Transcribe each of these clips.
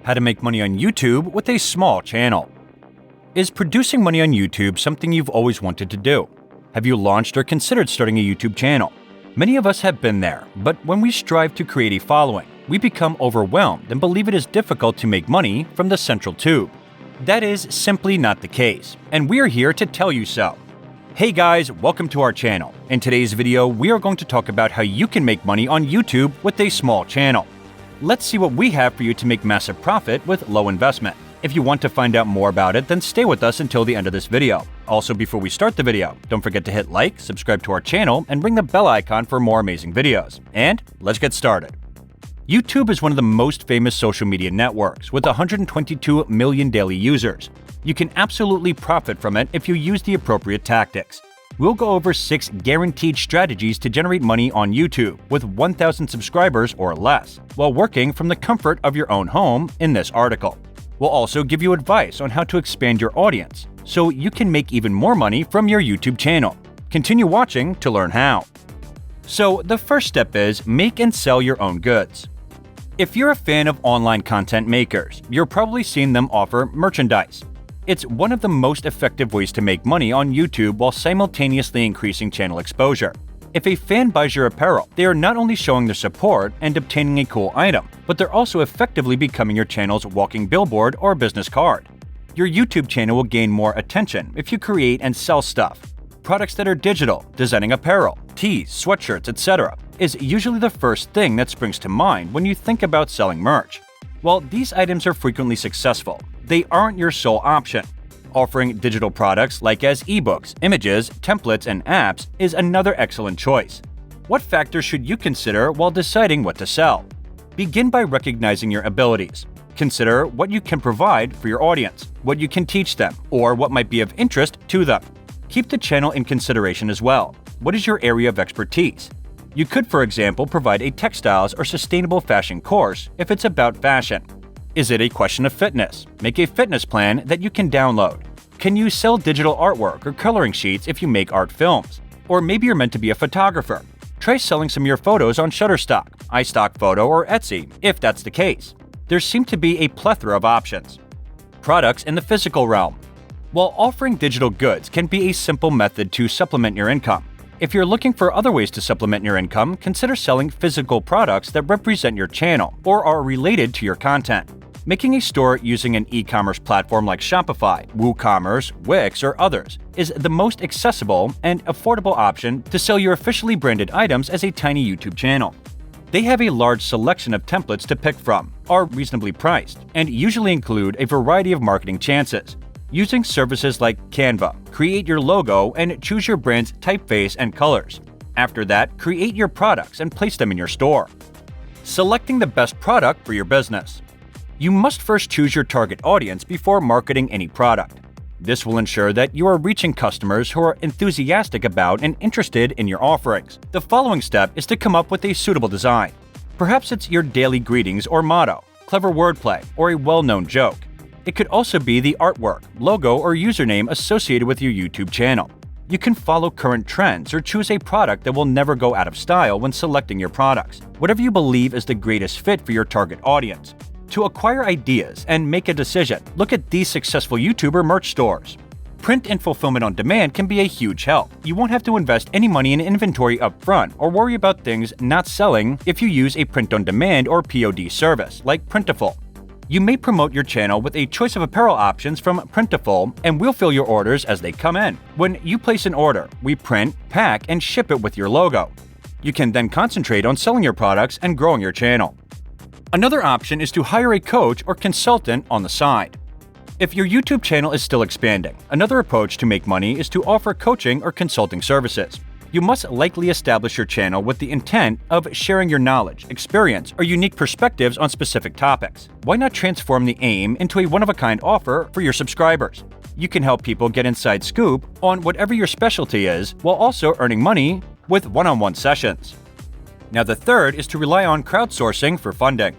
How to make money on YouTube with a small channel. Is producing money on YouTube something you've always wanted to do? Have you launched or considered starting a YouTube channel? Many of us have been there, but when we strive to create a following, we become overwhelmed and believe it is difficult to make money from the central tube. That is simply not the case, and we are here to tell you so. Hey guys, welcome to our channel. In today's video, we are going to talk about how you can make money on YouTube with a small channel. Let's see what we have for you to make massive profit with low investment. If you want to find out more about it, then stay with us until the end of this video. Also, before we start the video, don't forget to hit like, subscribe to our channel, and ring the bell icon for more amazing videos. And let's get started. YouTube is one of the most famous social media networks with 122 million daily users. You can absolutely profit from it if you use the appropriate tactics. We'll go over 6 guaranteed strategies to generate money on YouTube with 1,000 subscribers or less, while working from the comfort of your own home in this article. We'll also give you advice on how to expand your audience, so you can make even more money from your YouTube channel. Continue watching to learn how. So the first step is make and sell your own goods. If you're a fan of online content makers, you're probably seen them offer merchandise. It's one of the most effective ways to make money on YouTube while simultaneously increasing channel exposure. If a fan buys your apparel, they are not only showing their support and obtaining a cool item, but they're also effectively becoming your channel's walking billboard or business card. Your YouTube channel will gain more attention if you create and sell stuff. Products that are digital, designing apparel, tees, sweatshirts, etc. is usually the first thing that springs to mind when you think about selling merch. While these items are frequently successful, they aren't your sole option. Offering digital products like as ebooks, images, templates, and apps is another excellent choice. What factors should you consider while deciding what to sell? Begin by recognizing your abilities. Consider what you can provide for your audience, what you can teach them, or what might be of interest to them. Keep the channel in consideration as well. What is your area of expertise? You could, for example, provide a textiles or sustainable fashion course if it's about fashion. Is it a question of fitness? Make a fitness plan that you can download. Can you sell digital artwork or coloring sheets if you make art films? Or maybe you're meant to be a photographer. Try selling some of your photos on Shutterstock, iStockPhoto, or Etsy, if that's the case. There seem to be a plethora of options. Products in the physical realm. While offering digital goods can be a simple method to supplement your income, if you're looking for other ways to supplement your income, consider selling physical products that represent your channel or are related to your content. Making a store using an e-commerce platform like Shopify, WooCommerce, Wix, or others is the most accessible and affordable option to sell your officially branded items as a tiny YouTube channel. They have a large selection of templates to pick from, are reasonably priced, and usually include a variety of marketing chances. Using services like Canva, create your logo and choose your brand's typeface and colors. After that, create your products and place them in your store. Selecting the best product for your business. You must first choose your target audience before marketing any product. This will ensure that you are reaching customers who are enthusiastic about and interested in your offerings. The following step is to come up with a suitable design. Perhaps it's your daily greetings or motto, clever wordplay, or a well-known joke. It could also be the artwork, logo, or username associated with your YouTube channel. You can follow current trends or choose a product that will never go out of style when selecting your products. Whatever you believe is the greatest fit for your target audience. To acquire ideas and make a decision, look at these successful YouTuber merch stores. Print and fulfillment on demand can be a huge help. You won't have to invest any money in inventory up front or worry about things not selling if you use a print on demand or POD service like Printful. You may promote your channel with a choice of apparel options from Printful, and we'll fill your orders as they come in. When you place an order, we print, pack, and ship it with your logo. You can then concentrate on selling your products and growing your channel. Another option is to hire a coach or consultant on the side. If your YouTube channel is still expanding, another approach to make money is to offer coaching or consulting services. You must likely establish your channel with the intent of sharing your knowledge, experience, or unique perspectives on specific topics. Why not transform the aim into a one-of-a-kind offer for your subscribers? You can help people get inside scoop on whatever your specialty is while also earning money with one-on-one sessions. Now the third is to rely on crowdsourcing for funding.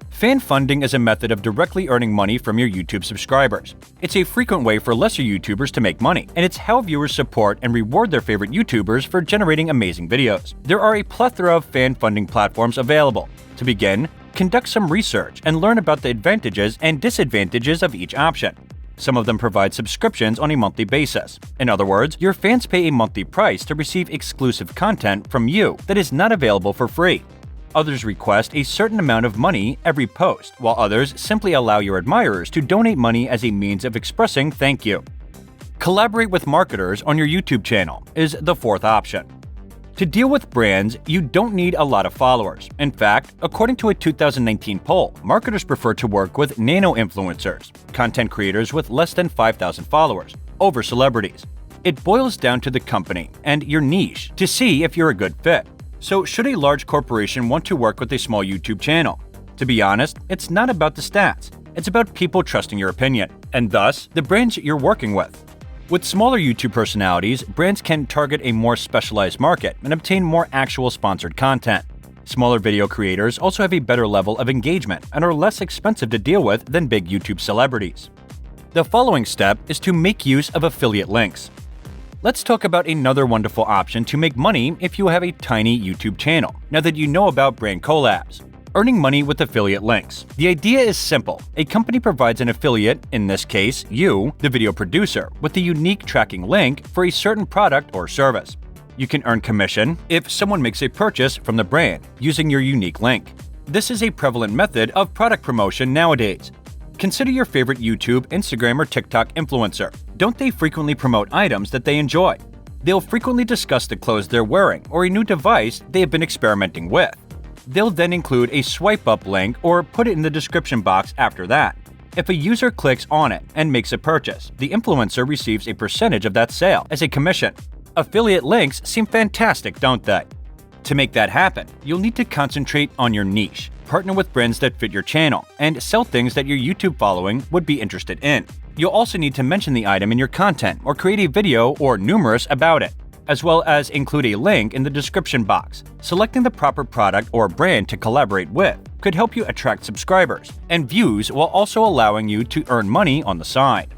Fan funding is a method of directly earning money from your YouTube subscribers. It's a frequent way for lesser YouTubers to make money, and it's how viewers support and reward their favorite YouTubers for generating amazing videos. There are a plethora of fan funding platforms available. To begin, conduct some research and learn about the advantages and disadvantages of each option. Some of them provide subscriptions on a monthly basis. In other words, your fans pay a monthly price to receive exclusive content from you that is not available for free. Others request a certain amount of money every post, while others simply allow your admirers to donate money as a means of expressing thank you. Collaborate with marketers on your YouTube channel is the fourth option. To deal with brands, you don't need a lot of followers. In fact, according to a 2019 poll, marketers prefer to work with nano-influencers, content creators with less than 5,000 followers, over celebrities. It boils down to the company and your niche to see if you're a good fit. So should a large corporation want to work with a small YouTube channel? To be honest, it's not about the stats. It's about people trusting your opinion, and thus, the brands you're working with. With smaller YouTube personalities, brands can target a more specialized market and obtain more actual sponsored content. Smaller video creators also have a better level of engagement and are less expensive to deal with than big YouTube celebrities. The following step is to make use of affiliate links. Let's talk about another wonderful option to make money if you have a tiny YouTube channel, now that you know about brand collabs. Earning money with affiliate links. The idea is simple. A company provides an affiliate, in this case, you, the video producer, with a unique tracking link for a certain product or service. You can earn commission if someone makes a purchase from the brand using your unique link. This is a prevalent method of product promotion nowadays. Consider your favorite YouTube, Instagram, or TikTok influencer. Don't they frequently promote items that they enjoy? They'll frequently discuss the clothes they're wearing or a new device they have been experimenting with. They'll then include a swipe-up link or put it in the description box after that. If a user clicks on it and makes a purchase, the influencer receives a percentage of that sale as a commission. Affiliate links seem fantastic, don't they? To make that happen, you'll need to concentrate on your niche, partner with brands that fit your channel, and sell things that your YouTube following would be interested in. You'll also need to mention the item in your content or create a video or numerous about it, as well as include a link in the description box. Selecting the proper product or brand to collaborate with could help you attract subscribers and views while also allowing you to earn money on the side.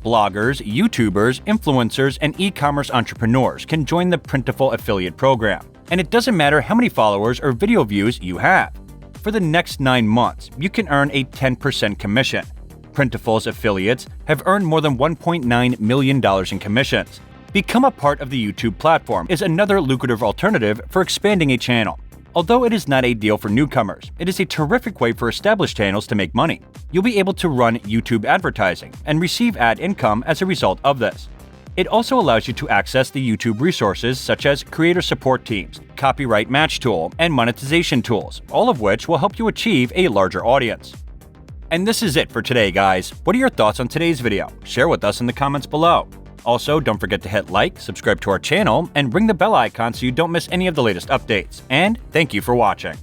Bloggers, YouTubers, influencers, and e-commerce entrepreneurs can join the Printful affiliate program. And it doesn't matter how many followers or video views you have. For the next 9 months, you can earn a 10% commission. Printful's affiliates have earned more than $1.9 million in commissions. Become a part of the YouTube platform is another lucrative alternative for expanding a channel. Although it is not ideal for newcomers, it is a terrific way for established channels to make money. You'll be able to run YouTube advertising and receive ad income as a result of this. It also allows you to access the YouTube resources such as creator support teams, copyright match tool, and monetization tools, all of which will help you achieve a larger audience. And this is it for today, guys. What are your thoughts on today's video? Share with us in the comments below. Also, don't forget to hit like, subscribe to our channel, and ring the bell icon so you don't miss any of the latest updates. And thank you for watching.